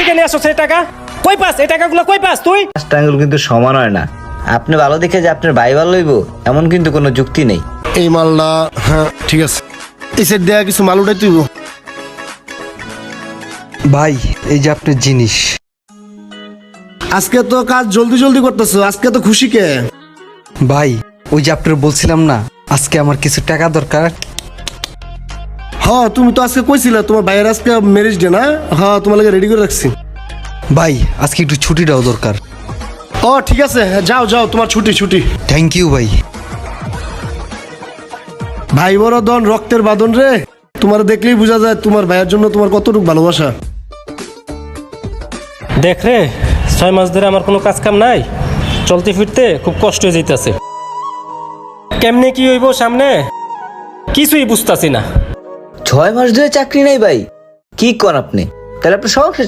থেকে নিয়ে আসো সেই টাকা? কই পাস এই টাকাগুলো, কই পাস তুই? পাঁচটা আঙ্গুল কিন্তু সমান হয় না। আপনি ভালো দেখে যে আপনার ভাই ভালো হইব এমন কিন্তু কোনো যুক্তি নেই। এই মালটা, হ্যাঁ ঠিক আছে, এই সেট দেয়া কিছু মাল উঠাই তুইব। ভাই এই যে আপনার জিনিস। আজকে তো কাজ জলদি জলদি করতেছো, আজকে তো খুশি কে? ভাই ওই যে আপনার বলছিলাম না আজকে আমার কিছু টাকা দরকার। হ্যাঁ তুমি তো আজকে কইছিলা তোমার ভাইয়ের আজকে ম্যারেজ ডে না? হ্যাঁ তোমার লাগে রেডি করে রাখছি। ভাই আজকে একটু ছুটিটাও দরকার। ও ঠিক আছে, যাও যাও, তোমার ছুটি ছুটি। থ্যাংক ইউ ভাই। ভাই বড় দন রক্তের বাঁধন রে, তোমার দেখলেই বোঝা যায় তোমার ভাইয়ের জন্য তোমার কতটুকু ভালোবাসা। দেখ রে, 6 মাস ধরে আমার কোনো কাজ কাম নাই, চলতে ফিরতে খুব কষ্ট হয়ে যাইতেছে। কেমনে কি হইব সামনে কিছুই বুঝতাছি না। 6 মাস ধরে চাকরি নাই ভাই, কি কর আপনি? তাহলে আপনার সংসার